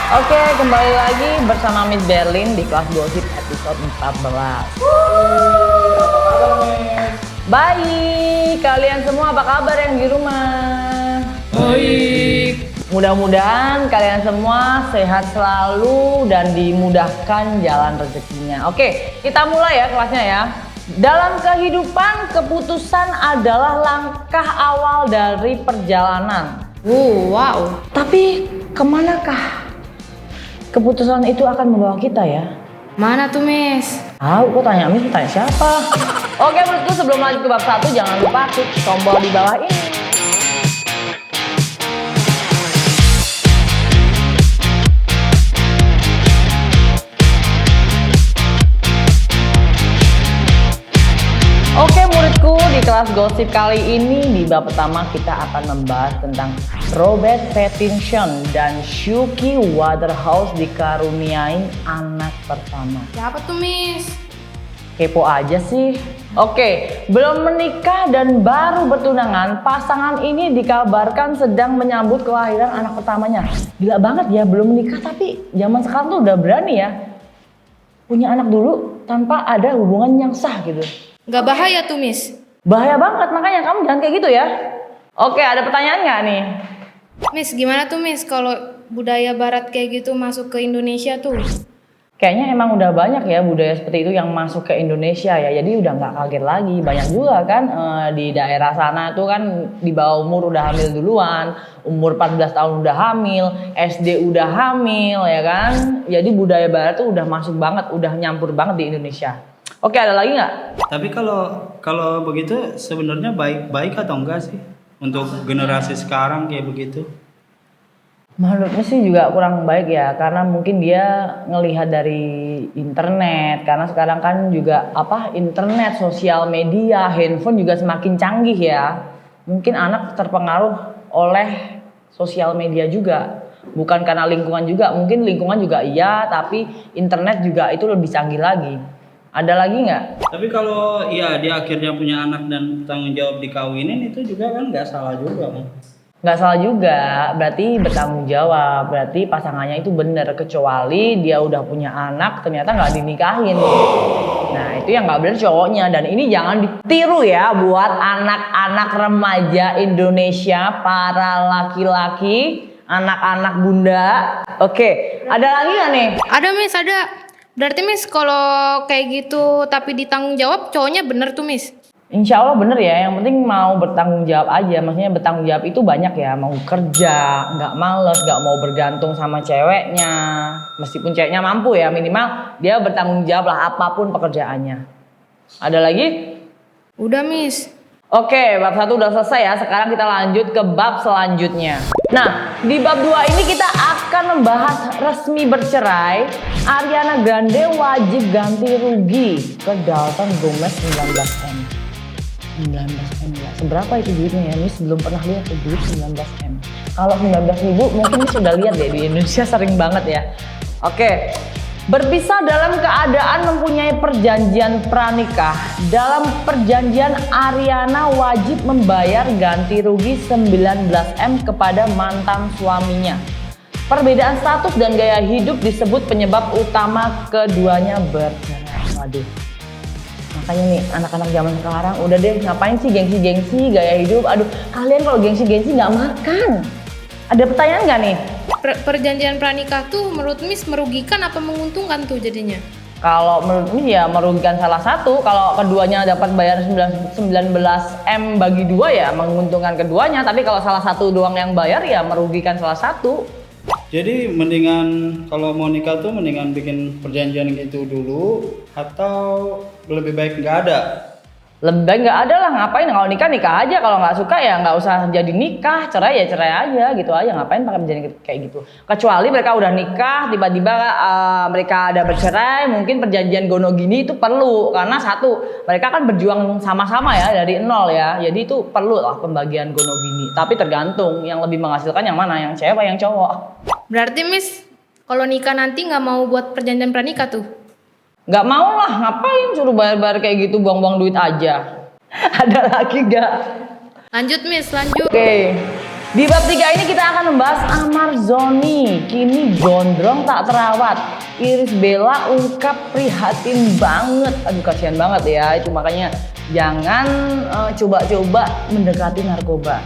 Oke, kembali lagi bersama Miss Berlin di kelas gosip episode 14. Baik, kalian semua apa kabar yang di rumah? Baik. Mudah-mudahan kalian semua sehat selalu dan dimudahkan jalan rezekinya. Oke, kita mulai ya kelasnya ya. Dalam kehidupan, keputusan adalah langkah awal dari perjalanan. Wow. Tapi kemanakah keputusan itu akan membawa kita ya? Mana tuh, Miss? Kok tanya Miss, tanya siapa? Oke, menurutku sebelum lanjut ke bab 1, jangan lupa klik tombol di bawah ini. Oke muridku, di kelas gosip kali ini di bab pertama kita akan membahas tentang Robert Pattinson dan Suki Waterhouse dikaruniai anak pertama. Siapa tuh, Miss? Kepo aja sih. Oke, belum menikah dan baru bertunangan, pasangan ini dikabarkan sedang menyambut kelahiran anak pertamanya. Gila banget ya, belum menikah tapi zaman sekarang tuh udah berani ya punya anak dulu tanpa ada hubungan yang sah gitu. Gak bahaya tuh, Miss? Bahaya banget, makanya kamu jangan kayak gitu ya. Oke, ada pertanyaan nggak nih? Miss, gimana tuh, Miss, kalau budaya barat kayak gitu masuk ke Indonesia tuh? Kayaknya emang udah banyak ya budaya seperti itu yang masuk ke Indonesia ya. Jadi udah nggak kaget lagi. Banyak juga kan di daerah sana tuh kan di bawah umur udah hamil duluan. Umur 14 tahun udah hamil, SD udah hamil ya kan. Jadi budaya barat tuh udah masuk banget, udah nyampur banget di Indonesia. Oke, ada lagi nggak? Tapi kalau begitu sebenarnya baik atau enggak sih untuk generasi sekarang kayak begitu? Menurutnya sih juga kurang baik ya, karena mungkin dia ngelihat dari internet, karena sekarang kan juga internet, sosial media, handphone juga semakin canggih ya. Mungkin anak terpengaruh oleh sosial media juga, bukan karena lingkungan juga, mungkin lingkungan juga iya, tapi internet juga itu lebih canggih lagi. Ada lagi nggak? Tapi kalau ya dia akhirnya punya anak dan tanggung jawab dikawinin itu juga kan nggak salah juga kan? Nggak salah juga, berarti bertanggung jawab, berarti pasangannya itu bener, kecuali dia udah punya anak ternyata nggak dinikahin. Nah itu yang nggak bener cowoknya, dan ini jangan ditiru ya buat anak-anak remaja Indonesia, para laki-laki, anak-anak bunda. Oke, ada lagi nggak nih? Ada, Miss, ada. Berarti, Miss, kalau kayak gitu tapi ditanggung jawab, cowoknya bener tuh, Miss? Insya Allah bener ya, yang penting mau bertanggung jawab aja. Maksudnya bertanggung jawab itu banyak ya, mau kerja, nggak males, nggak mau bergantung sama ceweknya. Meskipun ceweknya mampu ya, minimal dia bertanggung jawab lah apapun pekerjaannya. Ada lagi? Udah, Miss. Oke, bab 1 udah selesai ya, sekarang kita lanjut ke bab selanjutnya. Nah, di bab 2 ini kita akan membahas resmi bercerai. Ariana Grande wajib ganti rugi ke Dalton Gomez 19M. 19M ya. Seberapa itu duitnya ya? Miss belum pernah lihat tuh duit 19M. Kalau 19.000 mungkin Miss sudah lihat deh, di Indonesia sering banget ya. Oke. Berpisah dalam keadaan mempunyai perjanjian pranikah. Dalam perjanjian Ariana wajib membayar ganti rugi 19M kepada mantan suaminya. Perbedaan status dan gaya hidup disebut penyebab utama keduanya bercerai. Waduh. Makanya nih anak-anak zaman sekarang udah deh, ngapain sih gengsi-gengsi gaya hidup. Aduh, kalian kalau gengsi-gengsi nggak makan. Ada pertanyaan nggak nih? Perjanjian pranikah tuh menurut Miss merugikan apa menguntungkan tuh jadinya? Kalau menurut Miss ya merugikan salah satu. Kalau keduanya dapat bayar 19M bagi dua ya menguntungkan keduanya. Tapi kalau salah satu doang yang bayar ya merugikan salah satu. Jadi mendingan kalau mau nikah tuh mendingan bikin perjanjian gitu dulu atau lebih baik nggak ada? Lebih baik nggak ada lah, ngapain? Kalau nikah nikah aja, kalau nggak suka ya nggak usah jadi nikah, cerai ya cerai aja gitu aja, ngapain pakai perjanjian kayak gitu. Kecuali mereka udah nikah tiba-tiba mereka ada bercerai, mungkin perjanjian gono gini itu perlu, karena satu mereka kan berjuang sama-sama ya dari nol ya, jadi itu perlu lah pembagian gono gini. Tapi tergantung yang lebih menghasilkan yang mana, yang cewek yang cowok. Berarti, Miss, kalau nikah nanti nggak mau buat perjanjian pranikah tuh? Nggak mau lah, ngapain suruh bayar-bayar kayak gitu, buang-buang duit aja. Ada lagi nggak? Lanjut, Miss, lanjut. Oke. Di bab 3 ini kita akan membahas Ahmad Zhoni, kini gondrong tak terawat. Irish Bella ungkap prihatin banget. Aduh kasihan banget ya, itu makanya jangan coba-coba mendekati narkoba.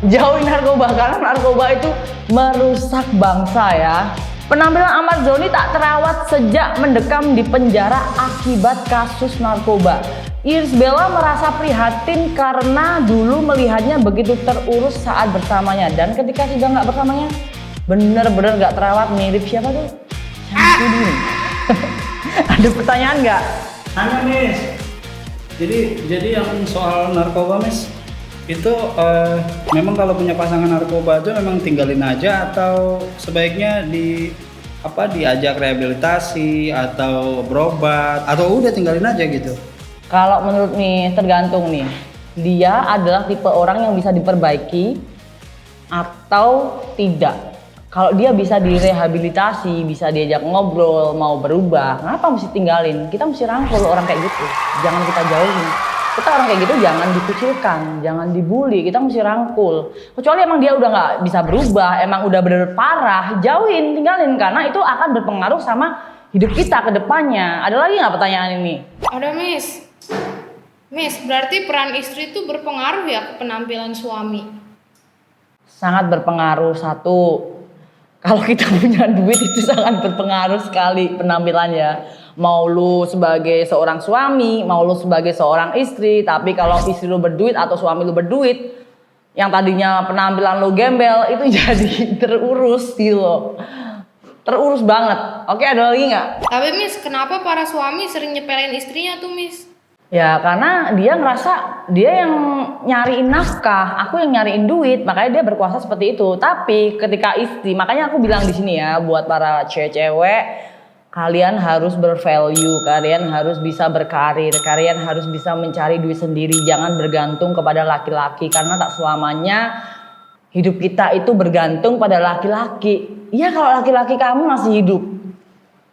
Jauhi narkoba karena narkoba itu merusak bangsa ya. Penampilan Ahmad Zhoni tak terawat sejak mendekam di penjara akibat kasus narkoba. Irish Bella merasa prihatin karena dulu melihatnya begitu terurus saat bersamanya, dan ketika sudah nggak bersamanya bener-bener nggak terawat. Mirip siapa tuh? Syamsuddin. Ada pertanyaan nggak? Hanya Miss. Jadi yang soal narkoba Miss, itu memang kalau punya pasangan narkoba itu memang tinggalin aja atau sebaiknya diajak rehabilitasi atau berobat atau udah tinggalin aja gitu? Kalau menurut nih tergantung nih, dia adalah tipe orang yang bisa diperbaiki atau tidak. Kalau dia bisa direhabilitasi, bisa diajak ngobrol, mau berubah, kenapa mesti tinggalin? Kita mesti rangkul orang kayak gitu, jangan kita jauhin. Kita orang kayak gitu jangan dikucilkan, jangan dibully, kita mesti rangkul. Kecuali emang dia udah nggak bisa berubah, emang udah bener-bener parah, jauhin, tinggalin, karena itu akan berpengaruh sama hidup kita ke depannya. Ada lagi nggak pertanyaan ini? Ada Miss, berarti peran istri itu berpengaruh ya ke penampilan suami? Sangat berpengaruh. Satu, kalau kita punya duit itu sangat berpengaruh sekali penampilannya. Mau lu sebagai seorang suami, mau lu sebagai seorang istri, tapi kalau istri lu berduit atau suami lu berduit, yang tadinya penampilan lu gembel itu jadi terurus gitu loh. Terurus banget. Oke, ada lagi nggak? Tapi Miss, kenapa para suami sering nyepelin istrinya tuh Miss? Ya karena dia ngerasa dia yang nyariin nafkah, aku yang nyariin duit, makanya dia berkuasa seperti itu. Tapi ketika istri, makanya aku bilang di sini ya buat para cewek-cewek, kalian harus bervalue, kalian harus bisa berkarir, kalian harus bisa mencari duit sendiri, jangan bergantung kepada laki-laki karena tak selamanya hidup kita itu bergantung pada laki-laki. Iya kalau laki-laki kamu masih hidup,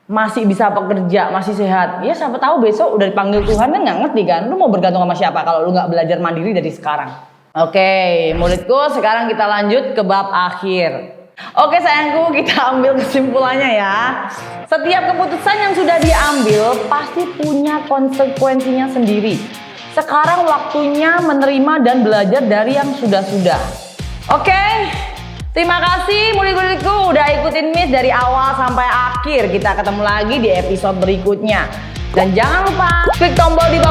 masih bisa bekerja, masih sehat, ya siapa tahu besok udah dipanggil Tuhan, kan nggak ngerti kan, lu mau bergantung sama siapa kalau lu nggak belajar mandiri dari sekarang. Oke, muridku, sekarang kita lanjut ke bab akhir. Oke sayangku, kita ambil kesimpulannya ya. Setiap keputusan yang sudah diambil pasti punya konsekuensinya sendiri. Sekarang waktunya menerima dan belajar dari yang sudah-sudah. Oke. Terima kasih murid-muridku udah ikutin Miss dari awal sampai akhir. Kita ketemu lagi di episode berikutnya. Dan jangan lupa klik tombol di bawah